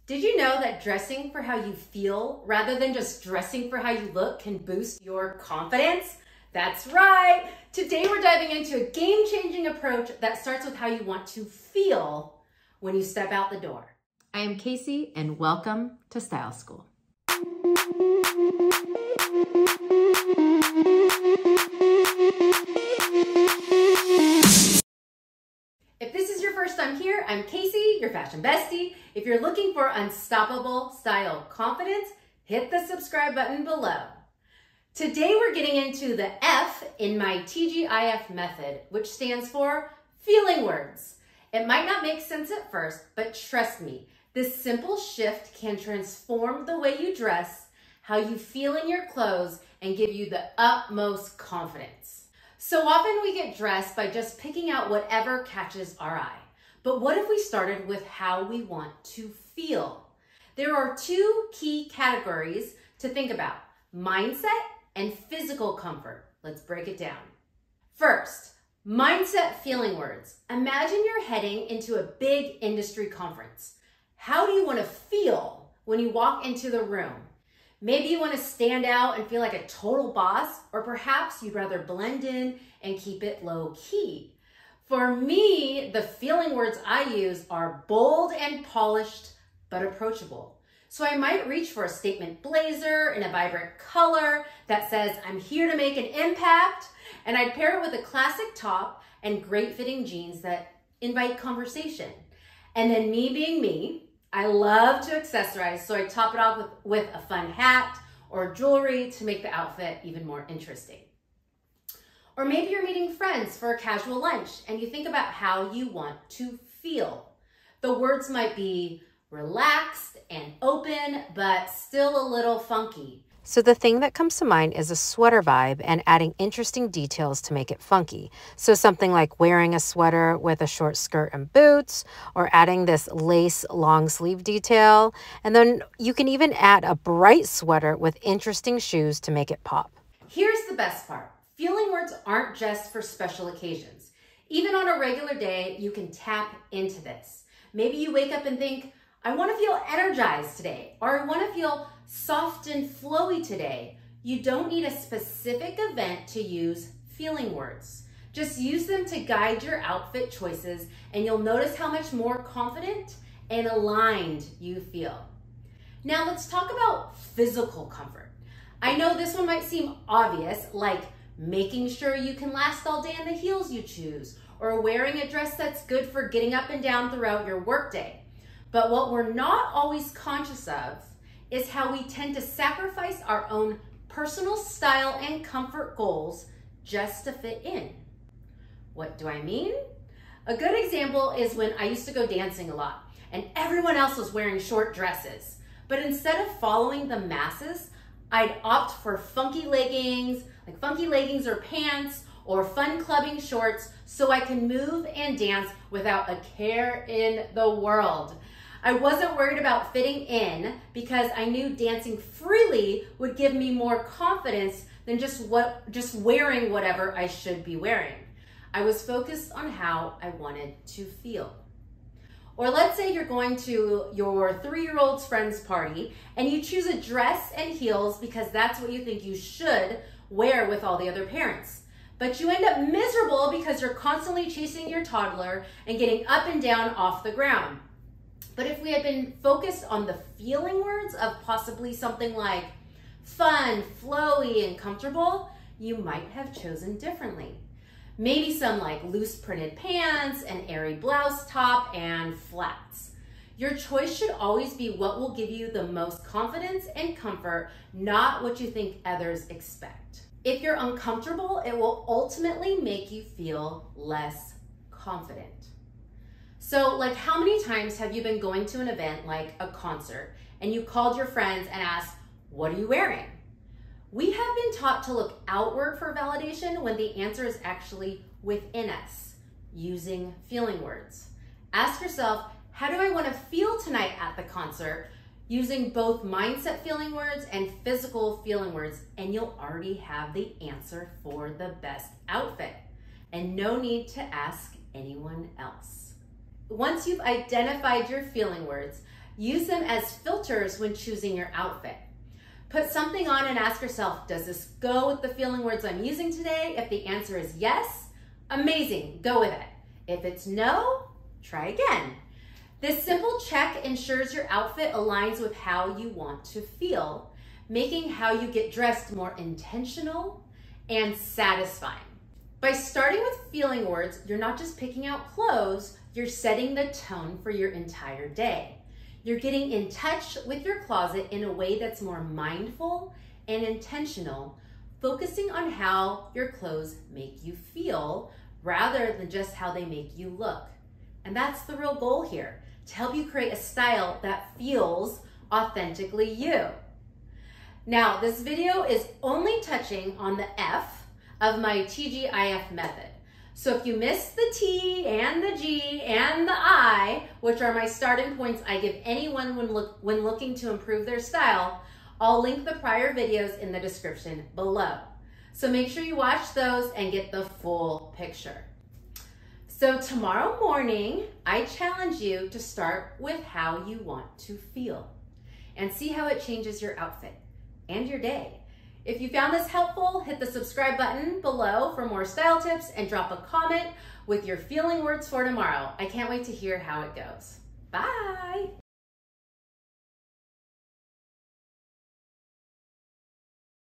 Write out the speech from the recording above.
Did you know that dressing for how you feel rather than just dressing for how you look can boost your confidence? That's right. Today we're diving into a game-changing approach that starts with how you want to feel when you step out the door. I am Casey and welcome to Style School. If this is your first time here, I'm Casey, your fashion bestie. If you're looking for unstoppable style confidence, hit the subscribe button below. Today we're getting into the F in my TGIF method, which stands for feeling words. It might not make sense at first, but trust me, this simple shift can transform the way you dress, how you feel in your clothes, and give you the utmost confidence. So often we get dressed by just picking out whatever catches our eye. But what if we started with how we want to feel? There are two key categories to think about: mindset and physical comfort. Let's break it down. First, mindset feeling words. Imagine you're heading into a big industry conference. How do you want to feel when you walk into the room? Maybe you want to stand out and feel like a total boss, or perhaps you'd rather blend in and keep it low key. For me, the feeling words I use are bold and polished, but approachable. So I might reach for a statement blazer in a vibrant color that says, I'm here to make an impact. And I'd pair it with a classic top and great fitting jeans that invite conversation. And then me being me, I love to accessorize, so I top it off with a fun hat or jewelry to make the outfit even more interesting. Or maybe you're meeting friends for a casual lunch and you think about how you want to feel. The words might be relaxed and open, but still a little funky. So the thing that comes to mind is a sweater vibe and adding interesting details to make it funky. So something like wearing a sweater with a short skirt and boots, or adding this lace long sleeve detail. And then you can even add a bright sweater with interesting shoes to make it pop. Here's the best part. Feeling words aren't just for special occasions. Even on a regular day, you can tap into this. Maybe you wake up and think, I want to feel energized today, or I want to feel soft and flowy today. You don't need a specific event to use feeling words. Just use them to guide your outfit choices, and you'll notice how much more confident and aligned you feel. Now let's talk about physical comfort. I know this one might seem obvious, like making sure you can last all day in the heels you choose, or wearing a dress that's good for getting up and down throughout your workday. But what we're not always conscious of is how we tend to sacrifice our own personal style and comfort goals just to fit in. What do I mean? A good example is when I used to go dancing a lot and everyone else was wearing short dresses. But instead of following the masses, I'd opt for funky leggings or pants, or fun clubbing shorts so I can move and dance without a care in the world. I wasn't worried about fitting in because I knew dancing freely would give me more confidence than just wearing whatever I should be wearing. I was focused on how I wanted to feel. Or let's say you're going to your 3-year-old's friend's party and you choose a dress and heels because that's what you think you should wear with all the other parents. But you end up miserable because you're constantly chasing your toddler and getting up and down off the ground. But if we had been focused on the feeling words of possibly something like fun, flowy, and comfortable, you might have chosen differently. Maybe some like loose printed pants, an airy blouse top, and flats. Your choice should always be what will give you the most confidence and comfort, not what you think others expect. If you're uncomfortable, it will ultimately make you feel less confident. So like, how many times have you been going to an event like a concert and you called your friends and asked, what are you wearing? We have been taught to look outward for validation when the answer is actually within us, using feeling words. Ask yourself, how do I want to feel tonight at the concert? Using both mindset feeling words and physical feeling words, and you'll already have the answer for the best outfit. And no need to ask anyone else. Once you've identified your feeling words, Use them as filters when choosing your outfit. Put something on and ask yourself, does this go with the feeling words I'm using today? If the answer is yes, amazing, go with it. If it's no, try again. This simple check ensures your outfit aligns with how you want to feel, making how you get dressed more intentional and satisfying. By starting with feeling words, you're not just picking out clothes, you're setting the tone for your entire day. You're getting in touch with your closet in a way that's more mindful and intentional, focusing on how your clothes make you feel rather than just how they make you look. And that's the real goal here, to help you create a style that feels authentically you. Now, this video is only touching on the F of my TGIF method. So if you missed the T and the G and the I, which are my starting points I give anyone when looking to improve their style, I'll link the prior videos in the description below. So make sure you watch those and get the full picture. So tomorrow morning, I challenge you to start with how you want to feel and see how it changes your outfit and your day. If you found this helpful, hit the subscribe button below for more style tips and drop a comment with your feeling words for tomorrow. I can't wait to hear how it goes. Bye.